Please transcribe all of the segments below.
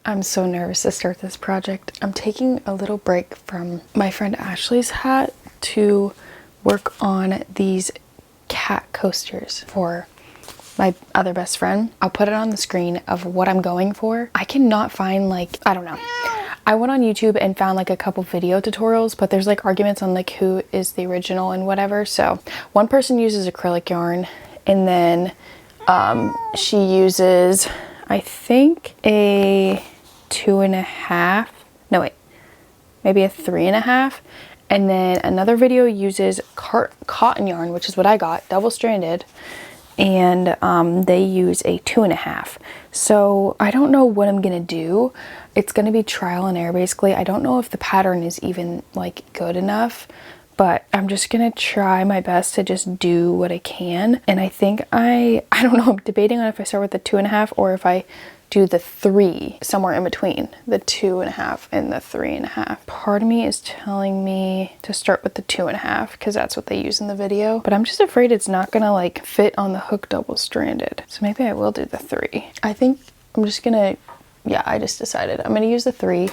I'm so nervous to start this project. I'm taking a little break from my friend Ashley's hat to work on these cat coasters for my other best friend. I'll put it on the screen of what I'm going for. I cannot find, like, I don't know. I went on YouTube and found like a couple video tutorials, but there's like arguments on like who is the original and whatever. So one person uses acrylic yarn, and then she uses, I think, a 2.5, no wait, maybe a 3.5. And then another video uses cotton yarn, which is what I got, double-stranded, and they use a 2.5. So I don't know what I'm gonna do. It's gonna be trial and error basically. I don't know if the pattern is even like good enough, but I'm just gonna try my best to just do what I can. And I think I don't know, I'm debating on if I start with the 2.5 or if I do the 3, somewhere in between the 2.5 and the 3.5. Part of me is telling me to start with the 2.5 because that's what they use in the video, but I'm just afraid it's not gonna like fit on the hook double-stranded. So maybe I will do the 3. I think I'm just gonna, yeah, I just decided I'm gonna use the 3.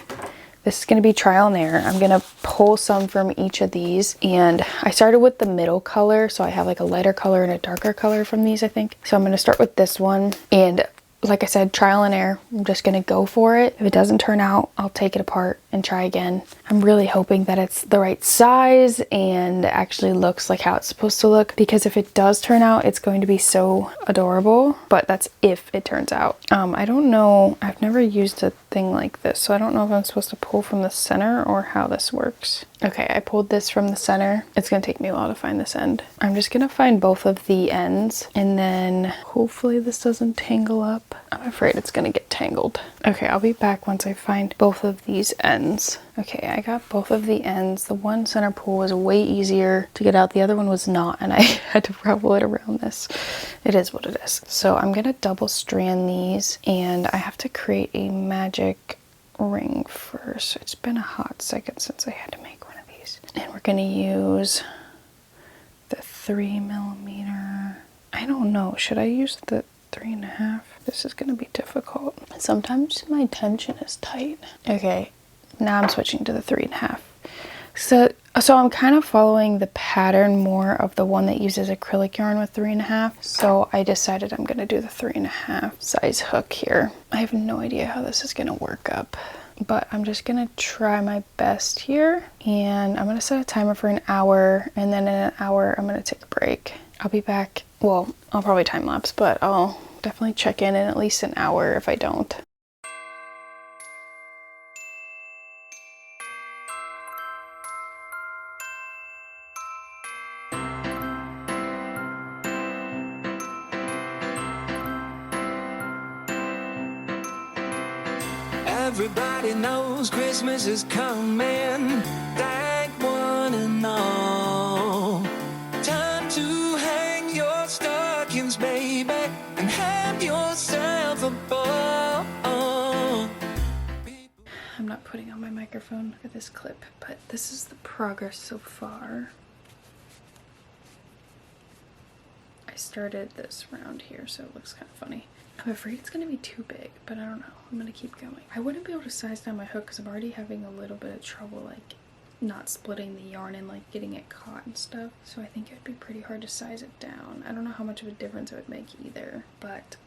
This is going to be trial and error. I'm going to pull some from each of these, and I started with the middle color, so I have like a lighter color and a darker color from these, I think. So I'm going to start with this one, and like I said, trial and error. I'm just gonna go for it. If it doesn't turn out, I'll take it apart and try again. I'm really hoping that it's the right size and actually looks like how it's supposed to look, because if it does turn out, it's going to be so adorable. But that's if it turns out. I don't know, I've never used a thing like this, so I don't know if I'm supposed to pull from the center or how this works. Okay, I pulled this from the center. It's gonna take me a while to find this end. I'm just gonna find both of the ends, and then hopefully this doesn't tangle up. I'm afraid it's gonna get tangled. Okay, I'll be back once I find both of these ends. Okay, I got both of the ends. The one center pull was way easier to get out. The other one was not, and I had to wrap it around this. It is what it is. So I'm gonna double strand these, and I have to create a magic ring first. It's been a hot second since I had to make one of these. And we're gonna use the 3mm. I don't know, should I use the 3.5? This is gonna be difficult. Sometimes my tension is tight. Okay, now I'm switching to the 3.5. So I'm kind of following the pattern more of the one that uses acrylic yarn with 3.5. So I decided I'm gonna do the 3.5 size hook here. I have no idea how this is gonna work up, but I'm just gonna try my best here. And I'm gonna set a timer for an hour, and then in an hour, I'm gonna take a break. I'll be back. Well, I'll probably time lapse, but I'll definitely check in at least an hour if I don't. Everybody knows Christmas is coming. Thank one and all. Time to hang your stockings, baby, and have yourself a ball. I'm not putting on my microphone for this clip, but this is the progress so far. I started this round here, so it looks kind of funny. I'm afraid it's going to be too big, but I don't know. I'm going to keep going. I wouldn't be able to size down my hook because I'm already having a little bit of trouble like not splitting the yarn and like getting it caught and stuff. So I think it would be pretty hard to size it down. I don't know how much of a difference it would make either, but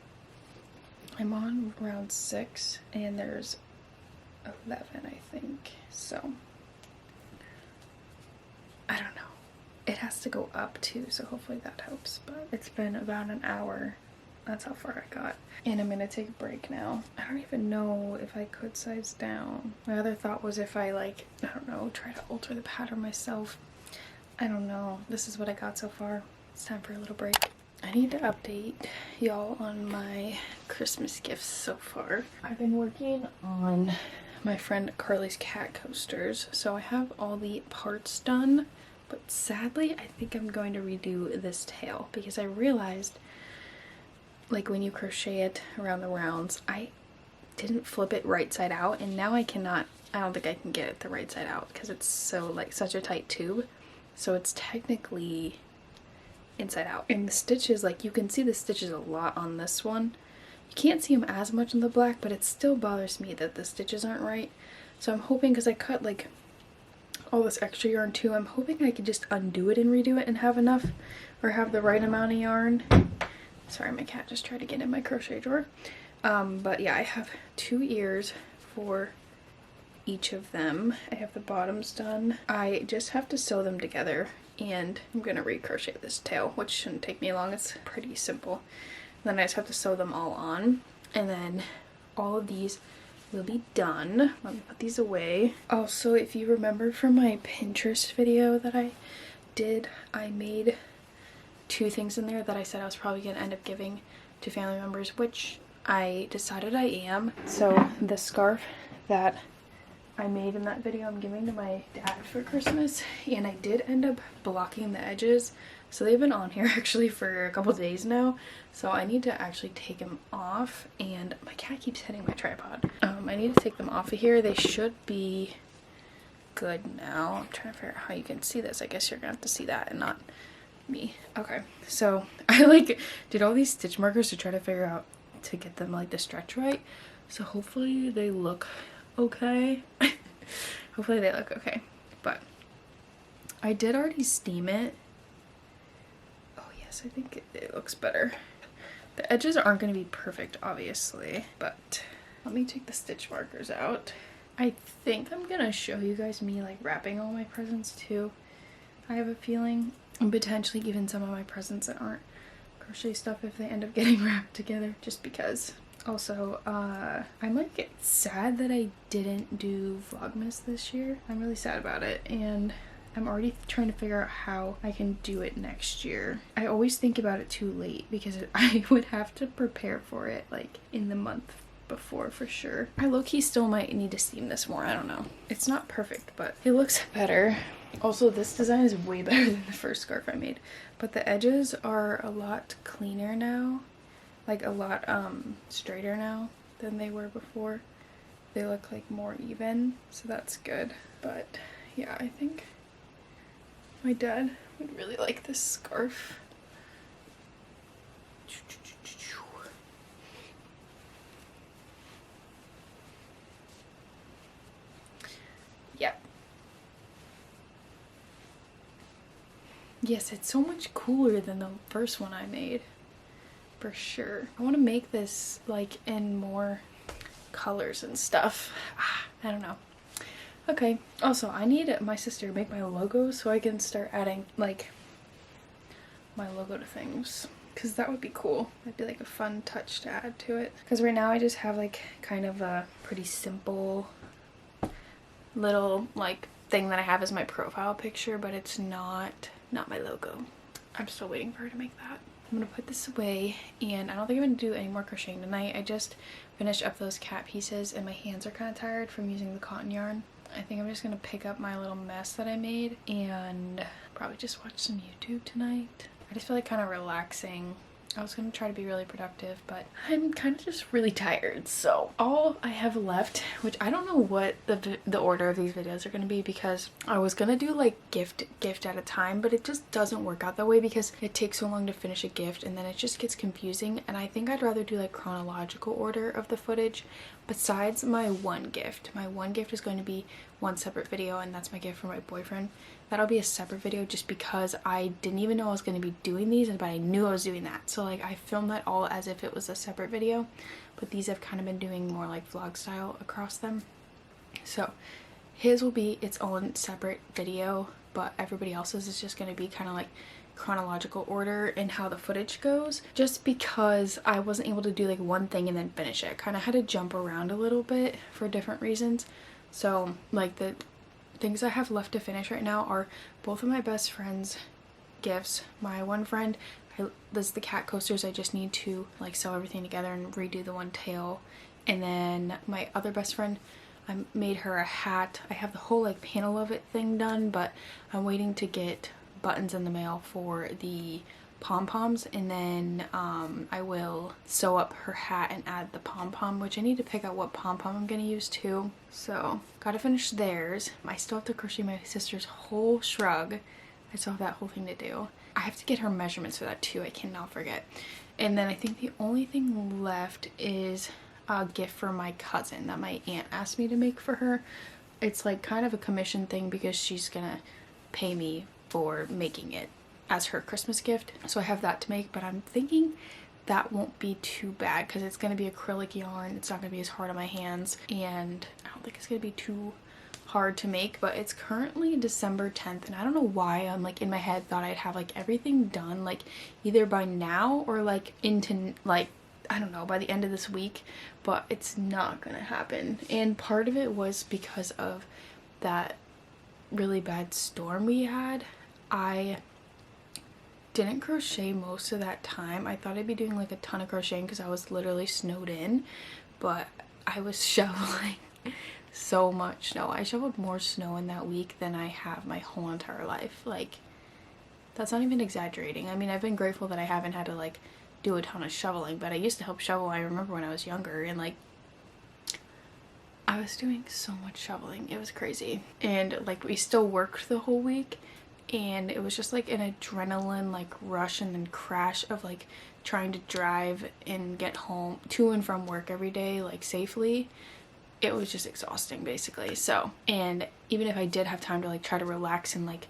I'm on round 6 and there's 11, I think. So I don't know. It has to go up too, so hopefully that helps. But it's been about an hour. That's how far I got. And I'm gonna take a break now. I don't even know if I could size down. My other thought was if I like, I don't know, try to alter the pattern myself. I don't know. This is what I got so far. It's time for a little break. I need to update y'all on my Christmas gifts so far. I've been working on my friend Carly's cat coasters. So I have all the parts done, but sadly I think I'm going to redo this tail because I realized like when you crochet it around the rounds, I didn't flip it right side out, and now I cannot, I don't think I can get it the right side out because it's so like such a tight tube. So it's technically inside out. And the stitches, like you can see the stitches a lot on this one, You can't see them as much in the black, but it still bothers me that the stitches aren't right. So I'm hoping, because I cut like all this extra yarn too, I'm hoping I could just undo it and redo it and have enough, or have the right amount of yarn. Sorry, my cat just tried to get in my crochet drawer. But yeah, I have 2 ears for each of them. I have the bottoms done. I just have to sew them together, and I'm gonna recrochet this tail, which shouldn't take me long. It's pretty simple. Then I just have to sew them all on, and then all of these will be done. Let me put these away. Also, if you remember from my Pinterest video that I did, I made 2 things in there that I said I was probably gonna end up giving to family members, which I decided I am. So the scarf that I made in that video I'm giving to my dad for Christmas, and I did end up blocking the edges, so they've been on here actually for a couple days now, so I need to actually take them off. And my cat keeps hitting my tripod. I need to take them off of here. They should be good now. I'm trying to figure out how you can see this. I guess you're gonna have to see that and not me. Okay, so I like did all these stitch markers to try to figure out to get them like the stretch right, so hopefully they look okay. Hopefully they look okay. But I did already steam it. Oh yes, I think it looks better. The edges aren't going to be perfect obviously, but let me take the stitch markers out. I think I'm gonna show you guys me like wrapping all my presents too. I have a feeling, and potentially even some of my presents that aren't crochet stuff if they end up getting wrapped together, just because. Also, I'm like sad that I didn't do Vlogmas this year. I'm really sad about it, and I'm already trying to figure out how I can do it next year. I always think about it too late because I would have to prepare for it like in the month before for sure. I low-key still might need to steam this more. I don't know. It's not perfect, but it looks better. Also, this design is way better than the first scarf I made, but the edges are a lot cleaner now, like a lot straighter now than they were before. They look like more even, so that's good. But yeah, I think my dad would really like this scarf. Yeah. Yes, it's so much cooler than the first one I made, for sure. I want to make this like in more colors and stuff. I don't know. Okay, also I need my sister to make my logo so I can start adding like my logo to things, because that would be cool. That'd be like a fun touch to add to it, because right now I just have like kind of a pretty simple little like thing that I have as my profile picture, but it's not my logo. I'm still waiting for her to make that. I'm gonna put this away, and I don't think I'm gonna do any more crocheting tonight. I just finished up those cat pieces and my hands are kind of tired from using the cotton yarn. I think I'm just gonna pick up my little mess that I made and probably just watch some YouTube tonight. I just feel like kind of relaxing. I was gonna try to be really productive, but I'm kind of just really tired. So all I have left, which I don't know what the order of these videos are gonna be, because I was gonna do like gift at a time, but it just doesn't work out that way because it takes so long to finish a gift and then it just gets confusing. And I think I'd rather do like chronological order of the footage. Besides my one gift is going to be one separate video, and that's my gift for my boyfriend. That'll be a separate video just because I didn't even know I was going to be doing these, but I knew I was doing that. So like I filmed that all as if it was a separate video, but these I've kind of been doing more like vlog style across them. So his will be its own separate video, but everybody else's is just going to be kind of like chronological order and how the footage goes, just because I wasn't able to do like one thing and then finish it. Kind of had to jump around a little bit for different reasons. So like the things I have left to finish right now are both of my best friend's gifts. My one friend, this is the cat coasters. I just need to like sew everything together and redo the one tail. And then my other best friend, I made her a hat. I have the whole like panel of it thing done, but I'm waiting to get buttons in the mail for the pom-poms, and then I will sew up her hat and add the pom-pom, which I need to pick out what pom-pom I'm gonna use too. So gotta finish theirs. I still have to crochet my sister's whole shrug. I still have that whole thing to do. I have to get her measurements for that too. I cannot forget. And then I think the only thing left is a gift for my cousin that my aunt asked me to make for her. It's like kind of a commission thing because she's gonna pay me for making it as her Christmas gift. So I have that to make, but I'm thinking that won't be too bad because it's gonna be acrylic yarn. It's not gonna be as hard on my hands, and I don't think it's gonna be too hard to make. But it's currently December 10th, and I don't know why I'm like in my head thought I'd have like everything done like either by now or like into like, I don't know, by the end of this week, but it's not gonna happen. And part of it was because of that really bad storm we had. I didn't crochet most of that time. I thought I'd be doing like a ton of crocheting because I was literally snowed in, but I was shoveling so much snow. I shoveled more snow in that week than I have my whole entire life. Like, that's not even exaggerating. I mean, I've been grateful that I haven't had to like do a ton of shoveling, but I used to help shovel. I remember when I was younger, and like I was doing so much shoveling. It was crazy. And like we still worked the whole week, and it was just like an adrenaline like rush and then crash of like trying to drive and get home to and from work every day like safely. It was just exhausting basically. So, and even if I did have time to like try to relax and like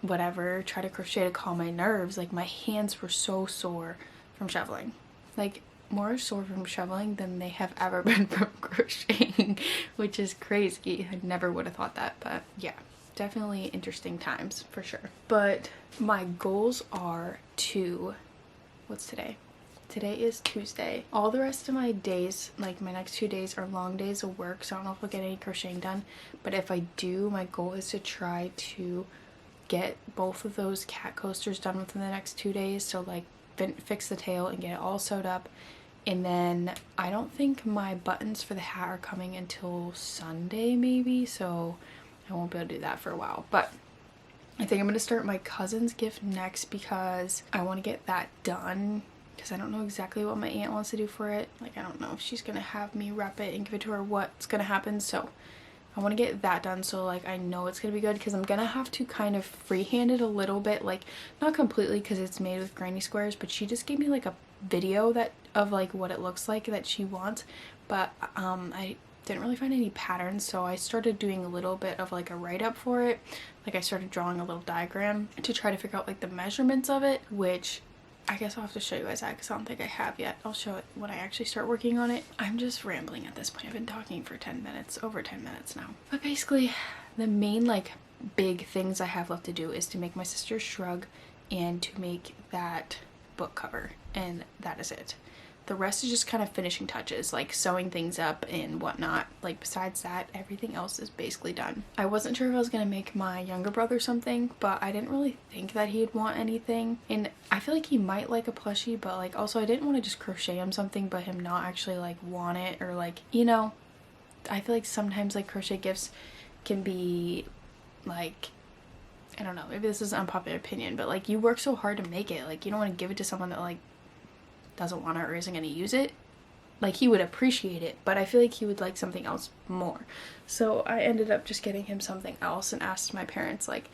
whatever, try to crochet to calm my nerves, like my hands were so sore from shoveling, like more sore from shoveling than they have ever been from crocheting, which is crazy. I never would have thought that, but yeah, definitely interesting times for sure. But my goals are to, what's today? Today is Tuesday. All the rest of my days, like my next 2 days, are long days of work, so I don't know if I'll get any crocheting done, but if I do, my goal is to try to get both of those cat coasters done within the next 2 days. So like fix the tail and get it all sewed up. And then I don't think my buttons for the hat are coming until Sunday maybe, so I won't be able to do that for a while. But I think I'm going to start my cousin's gift next because I want to get that done, because I don't know exactly what my aunt wants to do for it. Like, I don't know if she's going to have me wrap it and give it to her, what's going to happen. So I want to get that done so like I know it's going to be good, because I'm going to have to kind of freehand it a little bit, like not completely because it's made with granny squares, but she just gave me like a video that of like what it looks like that she wants, but I didn't really find any patterns, so I started doing a little bit of like a write-up for it. Like I started drawing a little diagram to try to figure out like the measurements of it, which I guess I'll have to show you guys that because I don't think I have yet. I'll show it when I actually start working on it. I'm just rambling at this point. I've been talking for 10 minutes, over 10 minutes now. But basically the main like big things I have left to do is to make my sister's shrug and to make that book cover, and that is it. The rest is just kind of finishing touches, like sewing things up and whatnot. Like besides that, everything else is basically done. I wasn't sure if I was gonna make my younger brother something, but I didn't really think that he'd want anything, and I feel like he might like a plushie, but like also I didn't want to just crochet him something but him not actually like want it, or like, you know, I feel like sometimes like crochet gifts can be like, I don't know, maybe this is an unpopular opinion, but like you work so hard to make it, like you don't want to give it to someone that like doesn't want it or isn't going to use it. Like he would appreciate it, but I feel like he would like something else more. So I ended up just getting him something else and asked my parents like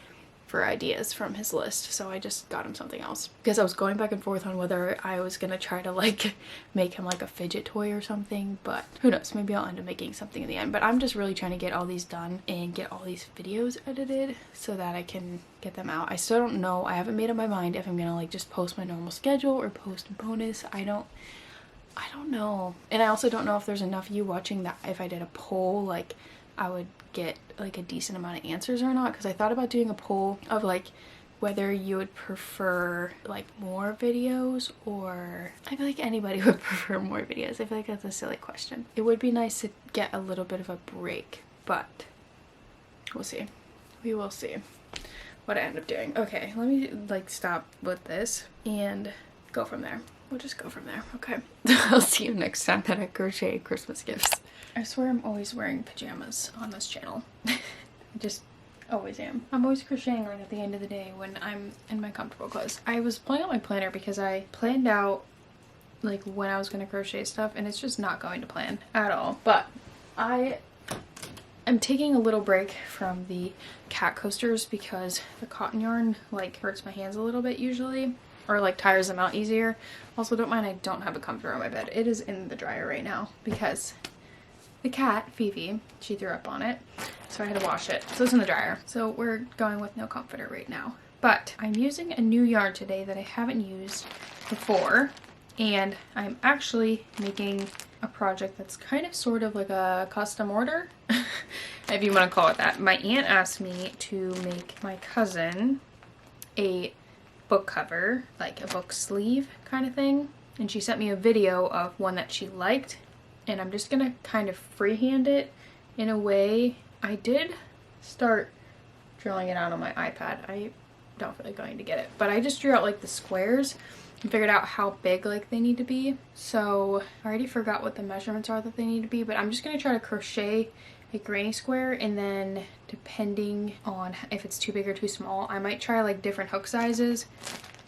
for ideas from his list. So I just got him something else because I was going back and forth on whether I was gonna try to like make him like a fidget toy or something, but who knows, maybe I'll end up making something in the end. But I'm just really trying to get all these done and get all these videos edited so that I can get them out. I still don't know, I haven't made up my mind if I'm gonna like just post my normal schedule or post a bonus. I don't know. And I also don't know if there's enough of you watching that if I did a poll like I would get like a decent amount of answers or not, because I thought about doing a poll of like whether you would prefer like more videos, or I feel like anybody would prefer more videos. I feel like that's a silly question. It would be nice to get a little bit of a break, but we'll see. We will see what I end up doing. Okay, let me like stop with this and go from there. We'll just go from there. Okay. I'll see you next time that I crochet Christmas gifts. I swear I'm always wearing pajamas on this channel. I just always am. I'm always crocheting like at the end of the day when I'm in my comfortable clothes. I was pulling out my planner because I planned out like when I was going to crochet stuff, and it's just not going to plan at all. But I am taking a little break from the cat coasters because the cotton yarn like hurts my hands a little bit usually. or like tires them out easier. Also, don't mind I don't have a comforter on my bed. It is in the dryer right now because the cat, Fifi, she threw up on it, so I had to wash it. So it's in the dryer. So we're going with no comforter right now. But I'm using a new yarn today that I haven't used before, and I'm actually making a project that's kind of sort of like a custom order, if you want to call it that. My aunt asked me to make my cousin a book cover, like a book sleeve kind of thing, and she sent me a video of one that she liked, and I'm just gonna kind of freehand it in a way. I did start drawing it out on my iPad. I don't feel like going to get it, but I just drew out like the squares and figured out how big like they need to be. So I already forgot what the measurements are that they need to be, but I'm just gonna try to crochet a granny square, and then depending on if it's too big or too small, I might try like different hook sizes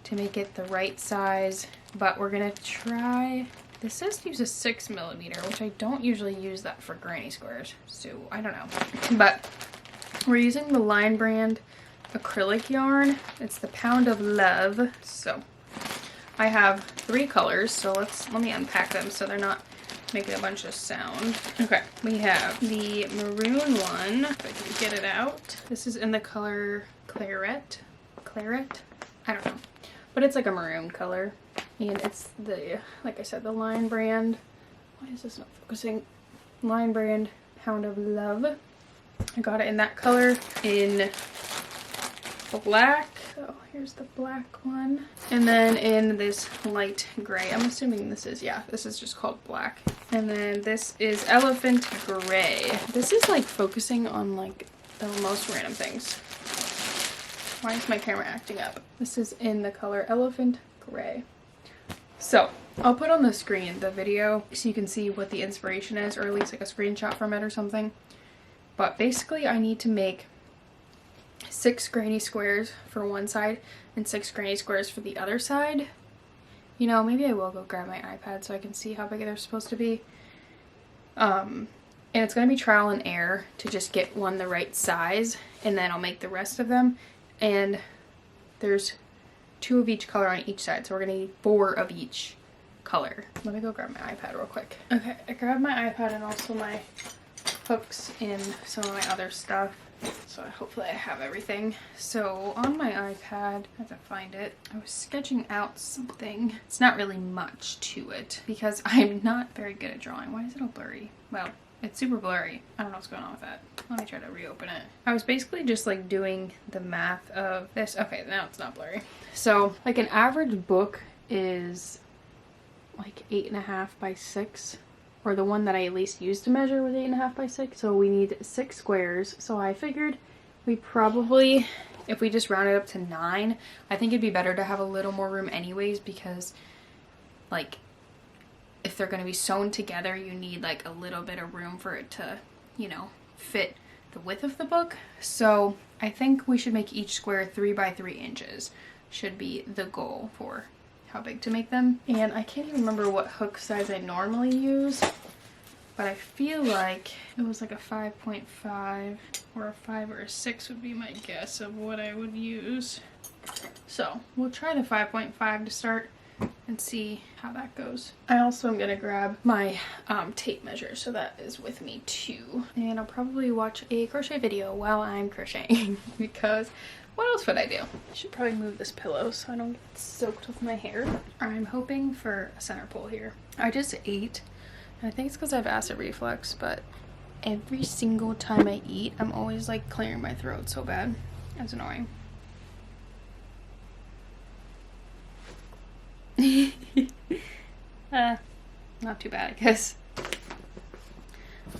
to make it the right size. But we're gonna try, this says to use a 6mm, which I don't usually use that for granny squares, so I don't know. But we're using the Line Brand acrylic yarn. It's the Pound of Love. So I have 3 colors, so let me unpack them so they're not making a bunch of sound. Okay, we have the maroon one, if I can get it out. This is in the color Claret? I don't know. But it's like a maroon color. And it's the, like I said, the Line Brand. Why is this not focusing? Line Brand Pound of Love. I got it in that color, in black. Oh, here's the black one. And then in this light gray. I'm assuming this is, yeah, this is just called black. And then this is Elephant Gray. This is like focusing on like the most random things. Why is my camera acting up? This is in the color Elephant Gray. So I'll put on the screen the video so you can see what the inspiration is, or at least like a screenshot from it or something. But basically I need to make 6 granny squares for one side and 6 granny squares for the other side. You know, maybe I will go grab my iPad so I can see how big they're supposed to be. And it's going to be trial and error to just get one the right size, and then I'll make the rest of them. And there's 2 of each color on each side, so we're going to need 4 of each color. Let me go grab my iPad real quick. Okay, I grabbed my iPad and also my hooks and some of my other stuff. So hopefully I have everything. So on my iPad, I have to find it, I was sketching out something. It's not really much to it because I'm not very good at drawing. Why is it all blurry? Well, it's super blurry. I don't know what's going on with that. Let me try to reopen it. I was basically just like doing the math of this. Okay, now it's not blurry. So like an average book is like 8.5 by 6. Or the one that I at least used to measure was 8.5 by 6. So we need 6 squares. So I figured we probably, if we just round it up to 9, I think it'd be better to have a little more room anyways, because like if they're going to be sewn together, you need like a little bit of room for it to, you know, fit the width of the book. So I think we should make each square 3 by 3 inches should be the goal for how big to make them. And I can't even remember what hook size I normally use, but I feel like it was like a 5.5 or a 5 or a 6 would be my guess of what I would use. So we'll try the 5.5 to start and see how that goes. I also am gonna grab my tape measure, so that is with me too. And I'll probably watch a crochet video while I'm crocheting because what else would I do? I should probably move this pillow so I don't get soaked with my hair. I'm hoping for a center pull here. I just ate, and I think it's because I have acid reflux, but every single time I eat, I'm always like clearing my throat so bad. It's annoying. Not too bad, I guess.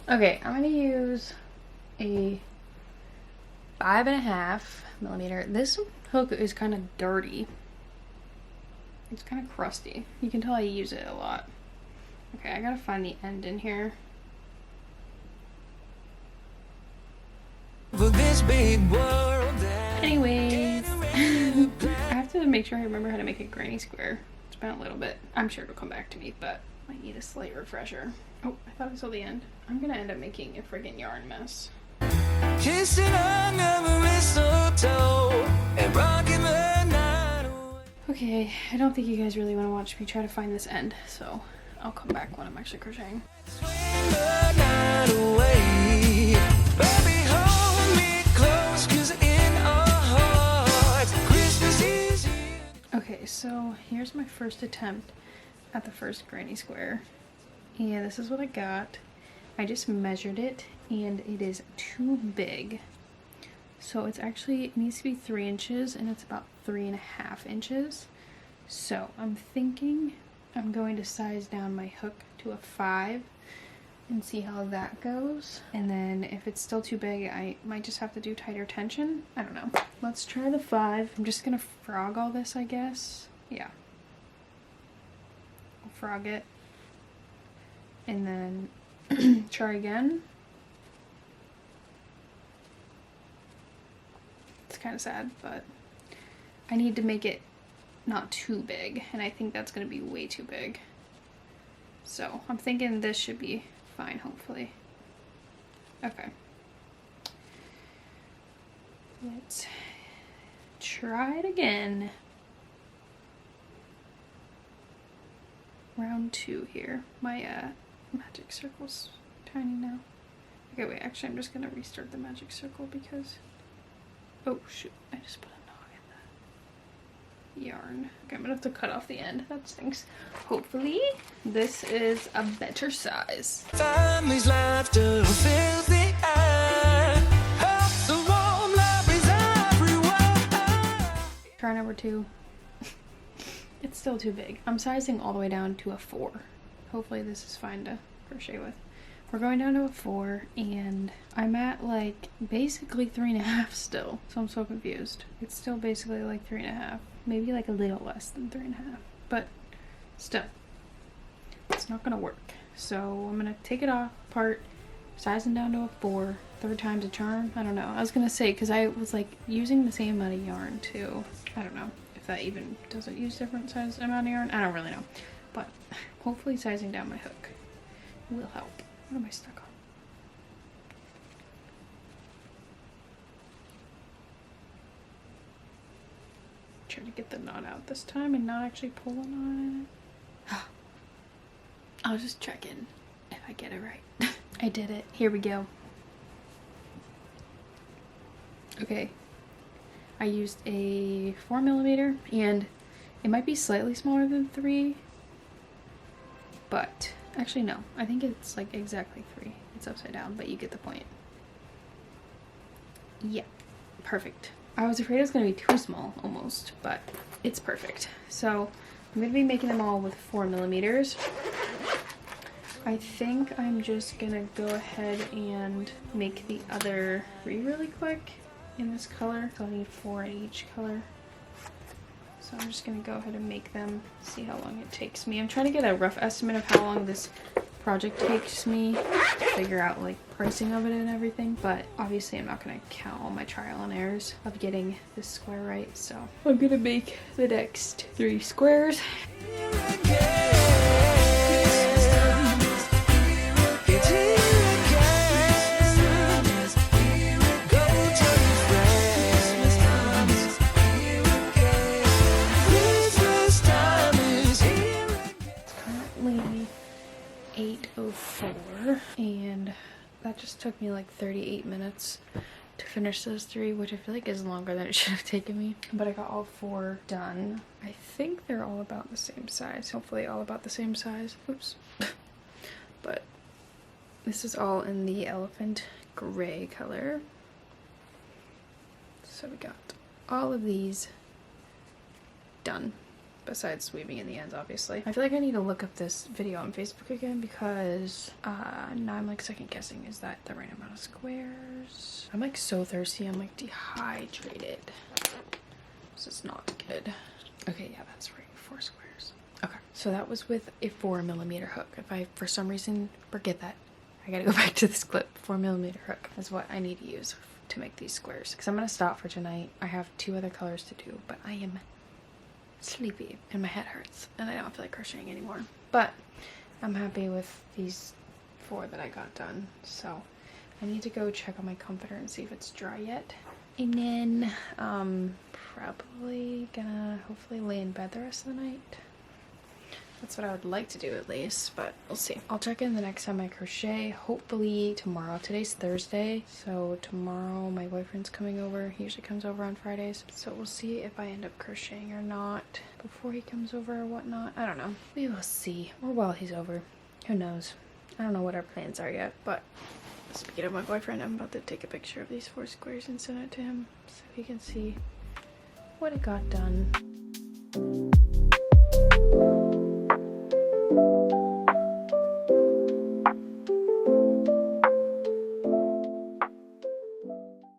Okay, I'm gonna use a 5.5mm. This hook is kind of dirty. It's kind of crusty. You can tell I use it a lot. Okay, I gotta find the end in here. Anyways, I have to make sure I remember how to make a granny square. It's been a little bit. I'm sure it'll come back to me, but I need a slight refresher. Oh, I thought I saw the end. I'm gonna end up making a friggin' yarn mess. Kissing under mistletoe and rocking the night away. Okay, I don't think you guys really want to watch me try to find this end, so I'll come back when I'm actually crocheting. Swing the night away. Baby, hold me close, 'cause in our hearts, Christmas is here. Okay, so here's my first attempt at the first granny square. And this is what I got. I just measured it and it is too big. So it's actually, it needs to be 3 inches and it's about 3.5 inches. So I'm thinking I'm going to size down my hook to a 5 and see how that goes. And then if it's still too big, I might just have to do tighter tension. I don't know. Let's try the 5. I'm just gonna frog all this, I guess. Yeah. I'll frog it. And then try again. It's kind of sad, but I need to make it not too big, and I think that's going to be way too big. So I'm thinking this should be fine, hopefully. Okay. Let's try it again. Round 2 here. My magic circle's tiny now. Okay, wait, actually I'm just gonna restart the magic circle because, oh shoot, I just put a knot in the yarn. Okay, I'm gonna have to cut off the end. That stinks. Hopefully this is a better size. Family's laughter fills the air. Oh, the warm love is everywhere. Try number 2. It's still too big. I'm sizing all the way down to a 4. Hopefully this is fine to crochet with. We're going down to a 4 and I'm at like basically 3.5 still. So I'm so confused. It's still basically like 3.5. Maybe like a little less than 3.5. But still, it's not gonna work. So I'm gonna take it off apart, sizing down to a 4. 3rd time's a charm. I don't know. I was gonna say, because I was like using the same amount of yarn too. I don't know if that even doesn't use different size amount of yarn. I don't really know. But hopefully sizing down my hook will help. What am I stuck on? Try to get the knot out this time and not actually pull a knot. I'll just check in if I get it right. I did it. Here we go. Okay. I used a 4mm and it might be slightly smaller than 3, but actually no, I think it's like exactly 3. It's upside down, but you get the point. Yeah, perfect. I was afraid it was gonna be too small almost, but it's perfect. So I'm gonna be making them all with 4mm. I think I'm just gonna go ahead and make the other 3 really quick in this color. So I'll need 4 in each color. So I'm just gonna go ahead and make them, see how long it takes me. I'm trying to get a rough estimate of how long this project takes me to figure out like pricing of it and everything, but obviously I'm not gonna count all my trial and errors of getting this square right. So I'm gonna make the next 3 squares. Currently 8:04 and that just took me like 38 minutes to finish those 3, which I feel like is longer than it should have taken me, but I got all 4 done. I think they're all about the same size, hopefully all about the same size. Oops. But this is all in the elephant gray color. So we got all of these done, besides weaving in the ends, obviously. I feel like I need to look up this video on Facebook again because now I'm like second guessing, is that the right amount of squares? I'm like so thirsty, I'm like dehydrated. This is not good. Okay, yeah, that's right, 4 squares. Okay, so that was with a 4mm hook. If I for some reason forget that, I gotta go back to this clip. 4mm hook is what I need to use to make these squares, because I'm gonna stop for tonight. I have 2 other colors to do, but I am sleepy and my head hurts and I don't feel like crocheting anymore. But I'm happy with these 4 that I got done. So I need to go check on my comforter and see if it's dry yet. And then probably gonna hopefully lay in bed the rest of the night. That's what I would like to do at least, but we'll see. I'll check in the next time I crochet, hopefully tomorrow. Today's Thursday, so tomorrow my boyfriend's coming over. He usually comes over on Fridays, so we'll see if I end up crocheting or not before he comes over or whatnot. I don't know. We will see. Or while he's over. Who knows? I don't know what our plans are yet, but speaking of my boyfriend, I'm about to take a picture of these 4 squares and send it to him so he can see what it got done.